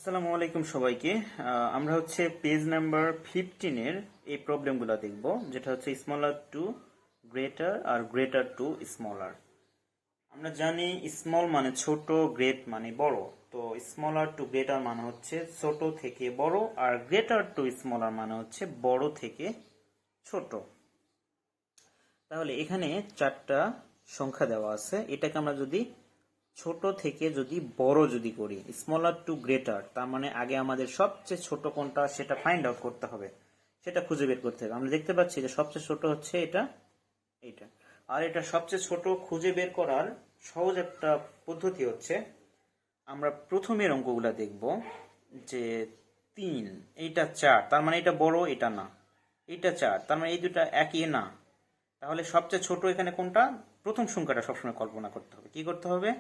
আসসালামু আলাইকুম সবাইকে। আমরা হচ্ছে পেজ নাম্বার 15 এর এই প্রবলেমগুলো দেখব, যেটা হচ্ছে smaller to greater R greater to smaller. আমরা জানি স্মল মানে ছোট, গ্রেট মানে বড়। তো স্মলার টু গ্রেটার মানে হচ্ছে ছোট থেকে বড়, আর গ্রেটার টু স্মলার মানে হচ্ছে বড় থেকে ছোট। তাহলে এখানে চারটা সংখ্যা দেওয়া আছে। এটাকে আমরা যদি ছোট থেকে যদি বড় যদি করি, স্মলার টু গ্রেটার, তার মানে আগে আমাদের সবচেয়ে ছোট কোনটা সেটা ফাইন্ড আউট করতে হবে, সেটা খুঁজে বের করতে হবে। আমরা দেখতে পাচ্ছি যে সবচেয়ে ছোট হচ্ছে এটা। আর এটা সবচেয়ে ছোট খুঁজে বের করার সহজ একটা পদ্ধতি হচ্ছে, আমরা প্রথমের অঙ্কগুলা দেখব যে 3, এইটা 4, তার মানে এটা বড়, এটা না। এটা 4, তার মানে এই দুটা একই না। তাহলে সবচেয়ে ছোট এখানে কোনটা? প্রথম সংখ্যাটা সবসময় কল্পনা করতে হবে। কি করতে হবে?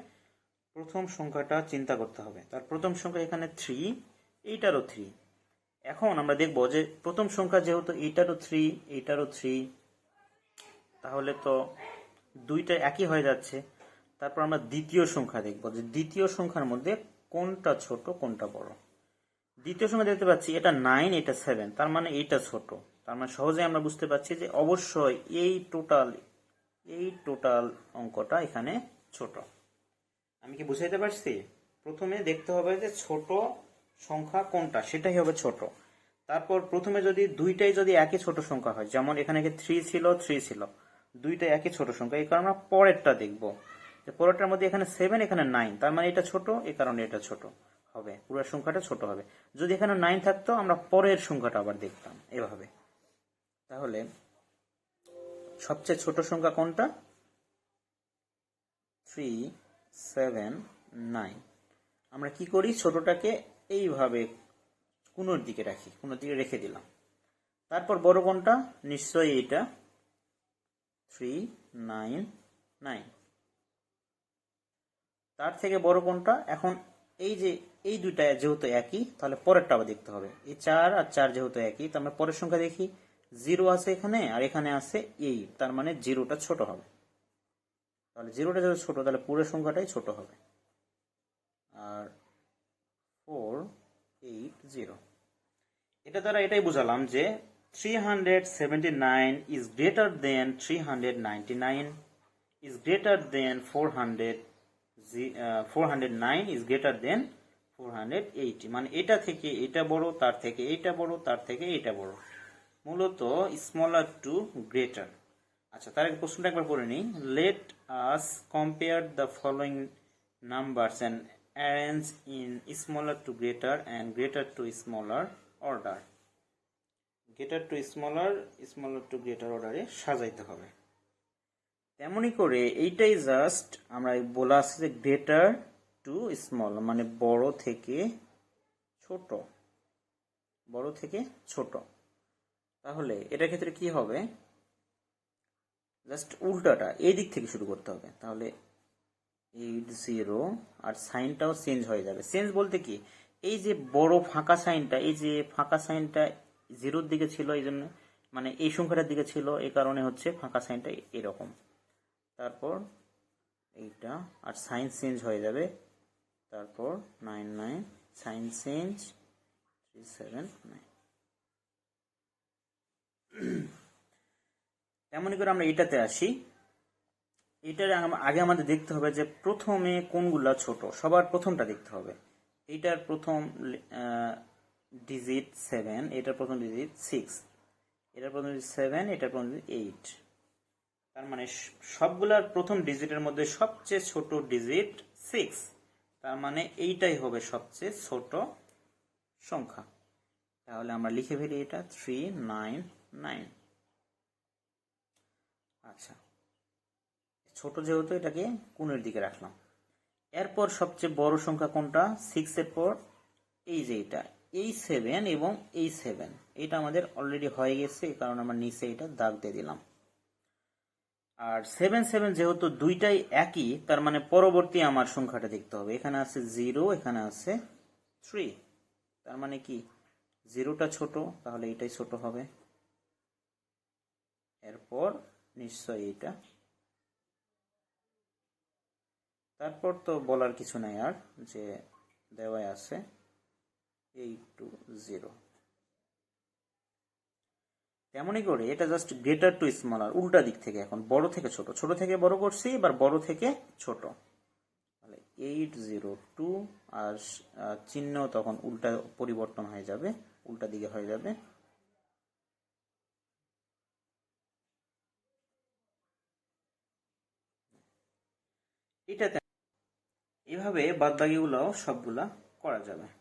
প্রথম সংখ্যাটা চিন্তা করতে হবে। তার প্রথম সংখ্যা এখানে 3, এইটারও 3। এখন আমরা দেখব যে প্রথম সংখ্যা যেহেতু এইটারও 3, এইটারও 3, তাহলে তো দুইটা একই হয়ে যাচ্ছে। তারপর আমরা দ্বিতীয় সংখ্যা দেখব যে দ্বিতীয় সংখ্যার মধ্যে কোনটা ছোট কোনটা বড়। দ্বিতীয় সংখ্যা দেখতে পাচ্ছি এটা 9, এটা 7, তার মানে এইটা ছোট। তার মানে সহজে আমরা বুঝতে পারছি যে অবশ্যই এই টোটাল অঙ্কটা এখানে ছোট। আমি কি বুঝাইতে পারছি? প্রথমে দেখতে হবে যে ছোট সংখ্যা কোনটা, সেটাই হবে ছোট। তারপর প্রথমে যদি দুইটাই যদি একই ছোট সংখ্যা হয়, যেমন এখানে 3 ছিল, দুইটাই একই ছোট সংখ্যা, এই কারণে আমরা পরেরটা দেখব। পরেরটার মধ্যে এখানে 7, এখানে 9, তার মানে এটা ছোট, এই কারণে এটা ছোট হবে, পুরো সংখ্যাটা ছোট হবে। যদি এখানে 9 থাকতো আমরা পরের সংখ্যাটা আবার দেখতাম এভাবে। তাহলে সবচেয়ে ছোট সংখ্যা কোনটা? 3, 7, 9। আমরা কি করি? ছোটটাকে এইভাবে কোনোর দিকে রাখি, কোনোর দিকে রেখে দিলাম। তারপর বড় কোনটা? নিশ্চয়ই এটা 3, 9, 9। তার থেকে বড় কোনটা? এখন এই দুইটা যেহেতু একই, তাহলে পরেরটা আবার দেখতে হবে। এই 4 আর 4 যেহেতু একই, তার মানে পরের সংখ্যা দেখি। 0 আছে এখানে, আর এখানে আছে 8, তার মানে 0টা ছোট হবে। তাহলে 0টা যেহেতু ছোট, তাহলে পুরো সংখ্যাটাই ছোট হবে। আর 4, 8, 0, এটা দ্বারা এটাই বুঝালাম যে 379 is greater than 399 is greater than 409 is greater than 480, মানে এটা থেকে এটা বড়, তার থেকে এটা বড়, তার থেকে এটা বড়, মূলত স্মলার টু গ্রেটার। আচ্ছা, তার আগে প্রশ্নটা একবার পড়ে নিই। Let us compare the following numbers and arrange in smaller to greater and greater to smaller order. Greater to smaller, smaller to greater অর্ডারে সাজাইতে হবে। তেমনি করে এইটাই জাস্ট আমরা বলা আছে যে গ্রেটার টু স্মল, মানে বড় থেকে ছোট, বড় থেকে ছোট। তাহলে এটার ক্ষেত্রে কি হবে? জাস্ট উল্টাটা এই দিক থেকে শুরু করতে হবে। তাহলে 8, 0, আর সাইনটাও চেঞ্জ হয়ে যাবে। চেঞ্জ বলতে কি, এই যে বড় ফাঁকা সাইনটা, এই যে ফাঁকা সাইনটা 0-র দিকে ছিল, এই জন্য মানে এই সংখ্যাটার দিকে ছিল, এই কারণে হচ্ছে ফাঁকা সাইনটা এরকম। তারপর এইটা, আর সাইন চেঞ্জ হয়ে যাবে। তারপর 9, 9, সাইন চেঞ্জ 3, 7, 9। তেমনি করে আমরা এটাতে আসি। এটার আগে আমাদের দেখতে হবে যে প্রথমে কোনগুলা ছোট, সবার প্রথমটা দেখতে হবে। এইটার প্রথম ডিজিট 7, এটার প্রথম ডিজিট 6, এটার প্রথম ডিজিট 7, এটার প্রথম ডিজিট 8। তার মানে সবগুলার প্রথম ডিজিটের মধ্যে সবচেয়ে ছোট ডিজিট 6, তার মানে এইটাই হবে সবচেয়ে ছোট সংখ্যা। তাহলে আমরা লিখে ফেলি এটা 3, 9, 9। আচ্ছা, ছোট যেহেতু এটাকে কোণের দিকে রাখলাম। এরপর সবচেয়ে বড় সংখ্যা কোনটা? 6 এর পর এই যে এটা, এই 7 এবং এই 7, এটা আমাদের অলরেডি হয়ে গেছে, এই কারণে আমরা নিচে এটা দাগ দিয়ে দিলাম। আর 7, 7 যেহেতু দুইটাই একই, তার মানে পরবর্তী আমার সংখ্যাটা দেখতে হবে। এখানে আছে 0, এখানে আছে 3, তার মানে কি 0টা ছোট, তাহলে এটাই ছোট হবে। এরপর নিশ্চয়ই এটা। তারপর তো বলার কিছু নাই আর, যে দেওয়াই আছে। 820। তেমনই করে এটা জাস্ট গ্রেটার টু স্মলার, উল্টা দিক থেকে, এখন বড় থেকে ছোট, ছোট থেকে বড় করছি, এবার বড় থেকে ছোট। তাহলে 802, আর চিহ্ন তখন উল্টা পরিবর্তন হয়ে যাবে, উল্টা দিকে হয়ে যাবে। এটাতে এভাবে বাদবাকিগুলো সবগুলা করা যাবে।